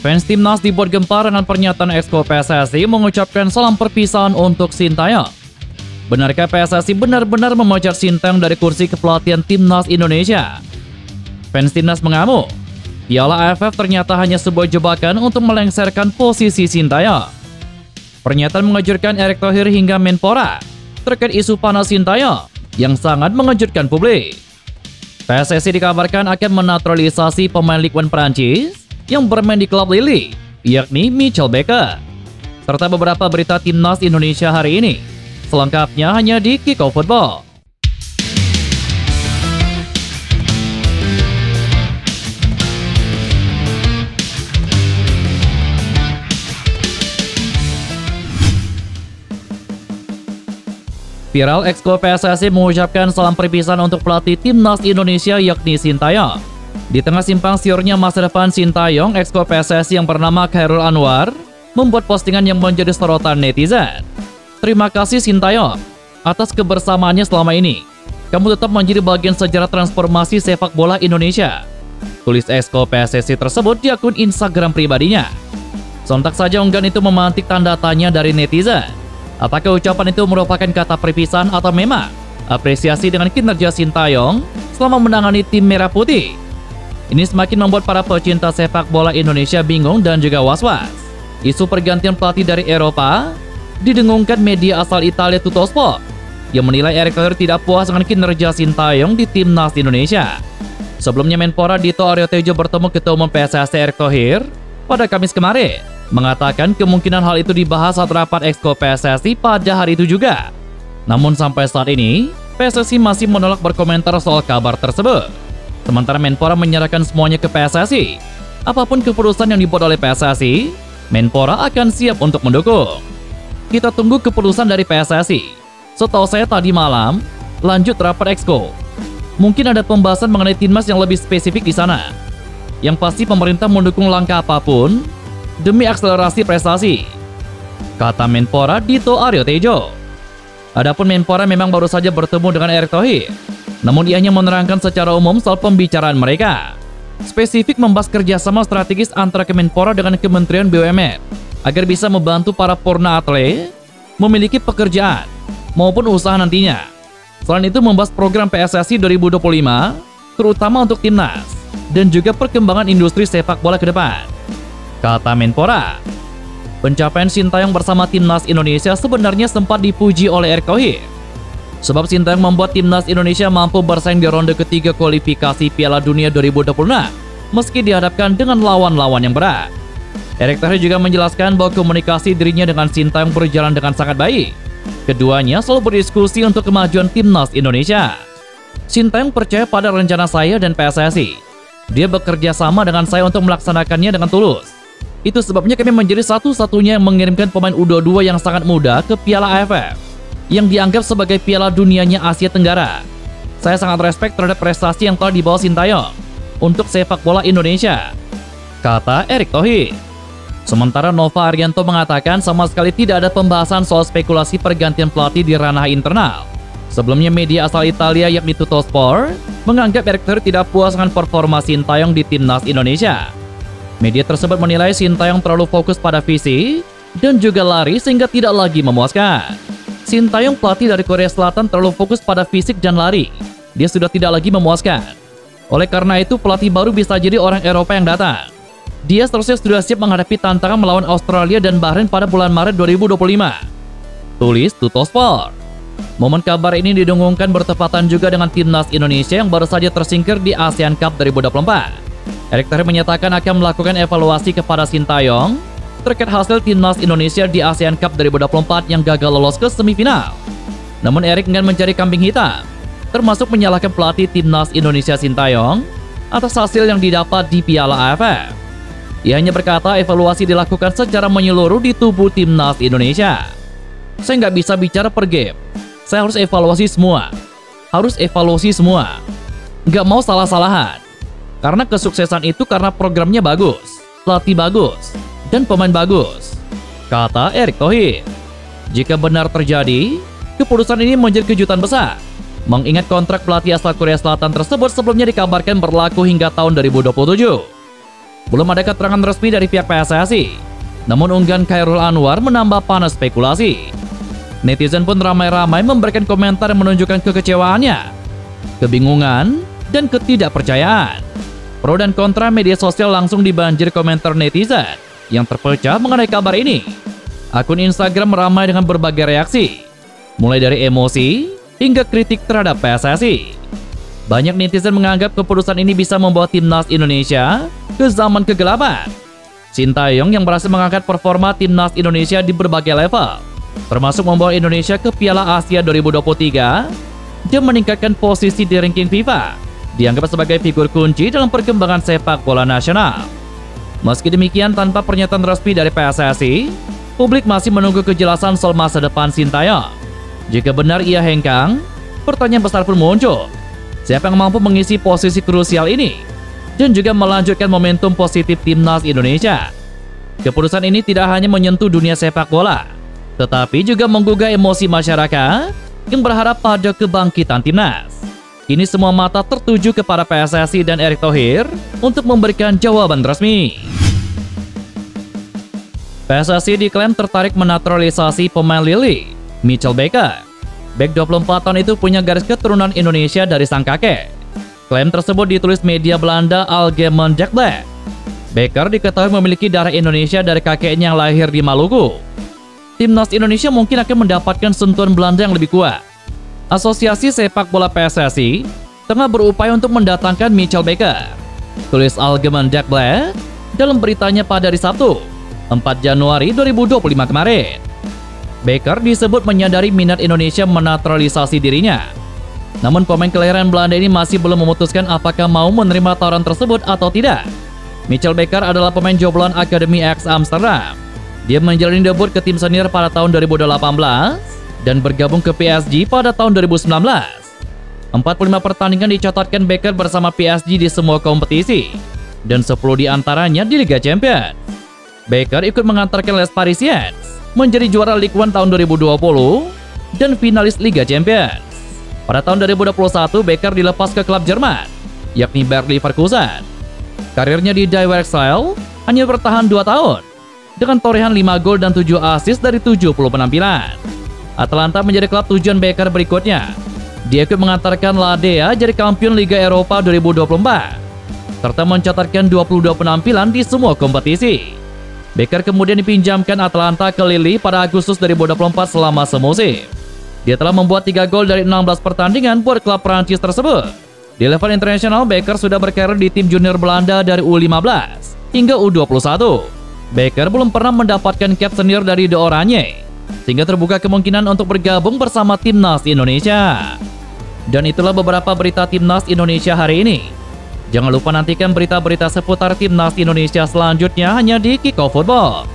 Fans timnas dibuat gempar dengan pernyataan Exco PSSI mengucapkan salam perpisahan untuk Sintayong. Benarkah PSSI benar-benar memecat Sintayong dari kursi kepelatihan timnas Indonesia? Fans timnas mengamuk. Piala AFF ternyata hanya sebuah jebakan untuk melengsarkan posisi Sintayong. Pernyataan mengejutkan Erick Thohir hingga Menpora terkait isu panas Sintayong yang sangat mengejutkan publik. PSSI dikabarkan akan menaturalisasi pemain Ligue 1 Prancis yang bermain di klub Lille, yakni Michel Baker, serta beberapa berita timnas Indonesia hari ini. Selengkapnya hanya di Kickoff Football. Viral, Exco PSSI mengucapkan salam perpisahan untuk pelatih timnas Indonesia yakni Sintayong. Di tengah simpang siurnya masa depan Sintayong, Exco PSSI yang bernama Khairul Anwar membuat postingan yang menjadi sorotan netizen. Terima kasih Sintayong atas kebersamaannya selama ini. Kamu tetap menjadi bagian sejarah transformasi sepak bola Indonesia, tulis Exco PSSI tersebut di akun Instagram pribadinya. Sontak saja unggahan itu memantik tanda tanya dari netizen. Apakah ucapan itu merupakan kata perpisahan atau memang apresiasi dengan kinerja Sintayong selama menangani tim Merah Putih? Ini semakin membuat para pecinta sepak bola Indonesia bingung dan juga was-was. Isu pergantian pelatih dari Eropa didengungkan media asal Italia Tuttosport yang menilai Erick Thohir tidak puas dengan kinerja Sintayong di timnas Indonesia. Sebelumnya Menpora Dito Aryo Tejo bertemu Ketua Umum PSSI Erick Thohir pada Kamis kemarin, mengatakan kemungkinan hal itu dibahas saat rapat Exco PSSI pada hari itu juga. Namun sampai saat ini, PSSI masih menolak berkomentar soal kabar tersebut. Sementara Menpora menyerahkan semuanya ke PSSI. Apapun keputusan yang dibuat oleh PSSI, Menpora akan siap untuk mendukung. Kita tunggu keputusan dari PSSI. Setahu saya tadi malam, lanjut rapat Exco. Mungkin ada pembahasan mengenai timnas yang lebih spesifik di sana. Yang pasti pemerintah mendukung langkah apapun demi akselerasi prestasi, kata Menpora Dito Aryo Tejo. Adapun Menpora memang baru saja bertemu dengan Erick Thohir, namun ia hanya menerangkan secara umum soal pembicaraan mereka. Spesifik membahas kerjasama strategis antara Kemenpora dengan Kementerian BUMN agar bisa membantu para porna atlet memiliki pekerjaan maupun usaha nantinya. Selain itu membahas program PSSI 2025 terutama untuk timnas dan juga perkembangan industri sepak bola ke depan, kata Menpora. Pencapaian Sintayong bersama timnas Indonesia sebenarnya sempat dipuji oleh Erick Thohir. Sebab Sintayong membuat timnas Indonesia mampu bersaing di ronde ketiga kualifikasi Piala Dunia 2026 meski dihadapkan dengan lawan-lawan yang berat. Erick Thohir juga menjelaskan bahwa komunikasi dirinya dengan Sintayong berjalan dengan sangat baik. Keduanya selalu berdiskusi untuk kemajuan timnas Indonesia. Sintayong percaya pada rencana saya dan PSSI. Dia bekerja sama dengan saya untuk melaksanakannya dengan tulus. Itu sebabnya kami menjadi satu-satunya yang mengirimkan pemain U22 yang sangat muda ke Piala AFF yang dianggap sebagai Piala Dunianya Asia Tenggara. Saya sangat respect terhadap prestasi yang telah dibawa Sintayong untuk sepak bola Indonesia, kata Erick Thohir. Sementara Nova Arianto mengatakan sama sekali tidak ada pembahasan soal spekulasi pergantian pelatih di ranah internal. Sebelumnya media asal Italia yakni Tuttosport menganggap Erick Thohir tidak puas dengan performa Sintayong di timnas Indonesia. Media tersebut menilai Sintayong terlalu fokus pada visi dan juga lari sehingga tidak lagi memuaskan. Sintayong pelatih dari Korea Selatan terlalu fokus pada fisik dan lari. Dia sudah tidak lagi memuaskan. Oleh karena itu pelatih baru bisa jadi orang Eropa yang datang. Dia seharusnya sudah siap menghadapi tantangan melawan Australia dan Bahrain pada bulan Maret 2025, tulis Tuttosport. Momen kabar ini didengungkan bertepatan juga dengan timnas Indonesia yang baru saja tersingkir di ASEAN Cup 2024. Erick Thohir menyatakan akan melakukan evaluasi kepada Sintayong terkait hasil timnas Indonesia di ASEAN Cup 2024 yang gagal lolos ke semifinal. Namun Erick enggan mencari kambing hitam, termasuk menyalahkan pelatih timnas Indonesia Sintayong atas hasil yang didapat di Piala AFF. Ia hanya berkata evaluasi dilakukan secara menyeluruh di tubuh timnas Indonesia. Saya nggak bisa bicara per game. Saya harus evaluasi semua. Nggak mau salah-salahan. Karena kesuksesan itu karena programnya bagus, pelatih bagus, dan pemain bagus, kata Erick Thohir. Jika benar terjadi, keputusan ini menjadi kejutan besar, mengingat kontrak pelatih asal Korea Selatan tersebut sebelumnya dikabarkan berlaku hingga tahun 2027. Belum ada keterangan resmi dari pihak PSSI, namun unggahan Chairul Anwar menambah panas spekulasi. Netizen pun ramai-ramai memberikan komentar yang menunjukkan kekecewaannya, kebingungan, dan ketidakpercayaan. Pro dan kontra media sosial langsung dibanjiri komentar netizen yang terpecah mengenai kabar ini. Akun Instagram ramai dengan berbagai reaksi, mulai dari emosi hingga kritik terhadap PSSI. Banyak netizen menganggap keputusan ini bisa membawa timnas Indonesia ke zaman kegelapan. Sintayong yang berhasil mengangkat performa timnas Indonesia di berbagai level, termasuk membawa Indonesia ke Piala Asia 2023 dan meningkatkan posisi di ranking FIFA, dianggap sebagai figur kunci dalam perkembangan sepak bola nasional. Meski demikian, tanpa pernyataan resmi dari PSSI, publik masih menunggu kejelasan soal masa depan Sintayong. Jika benar ia hengkang, pertanyaan besar pun muncul. Siapa yang mampu mengisi posisi krusial ini dan juga melanjutkan momentum positif timnas Indonesia? Keputusan ini tidak hanya menyentuh dunia sepak bola, tetapi juga menggugah emosi masyarakat yang berharap pada kebangkitan timnas. Kini semua mata tertuju kepada PSSI dan Erick Thohir untuk memberikan jawaban resmi. PSSI diklaim tertarik menaturalisasi pemain Lille, Mitchell Baker. Bek 24 tahun itu punya garis keturunan Indonesia dari sang kakek. Klaim tersebut ditulis media Belanda Algemeen Dagblad. Baker diketahui memiliki darah Indonesia dari kakeknya yang lahir di Maluku. Timnas Indonesia mungkin akan mendapatkan sentuhan Belanda yang lebih kuat. Asosiasi sepak bola PSSI tengah berupaya untuk mendatangkan Mitchell Baker, tulis Algemeen Dagblad dalam beritanya pada hari Sabtu, 4 Januari 2025 kemarin. Baker disebut menyadari minat Indonesia menaturalisasi dirinya. Namun pemain kelahiran Belanda ini masih belum memutuskan apakah mau menerima tawaran tersebut atau tidak. Mitchell Baker adalah pemain jobloan Akademi Ajax Amsterdam. Dia menjalani debut ke tim senior pada tahun 2018 dan bergabung ke PSG pada tahun 2019. 45 pertandingan dicatatkan Baker bersama PSG di semua kompetisi, dan 10 diantaranya di Liga Champions. Baker ikut mengantarkan Les Parisiens menjadi juara Ligue 1 tahun 2020 dan finalis Liga Champions. Pada tahun 2021, Baker dilepas ke klub Jerman, yakni Bayer Leverkusen. Karirnya di Die Werkzijl hanya bertahan 2 tahun, dengan torehan 5 gol dan 7 assist dari 70 penampilan. Atalanta menjadi klub tujuan Baker berikutnya. Dia ikut mengantarkan Ladea jadi kampion Liga Eropa 2024, serta mencatatkan 22 penampilan di semua kompetisi. Baker kemudian dipinjamkan Atalanta ke Lille pada Agustus 2024 selama semusim. Dia telah membuat 3 gol dari 16 pertandingan buat klub Prancis tersebut. Di level internasional, Baker sudah berkarir di tim junior Belanda dari U15 hingga U21. Baker belum pernah mendapatkan cap senior dari De Oranje, sehingga terbuka kemungkinan untuk bergabung bersama timnas Indonesia. Dan itulah beberapa berita timnas Indonesia hari ini. Jangan lupa nantikan berita-berita seputar timnas Indonesia selanjutnya hanya di Kickoff Football.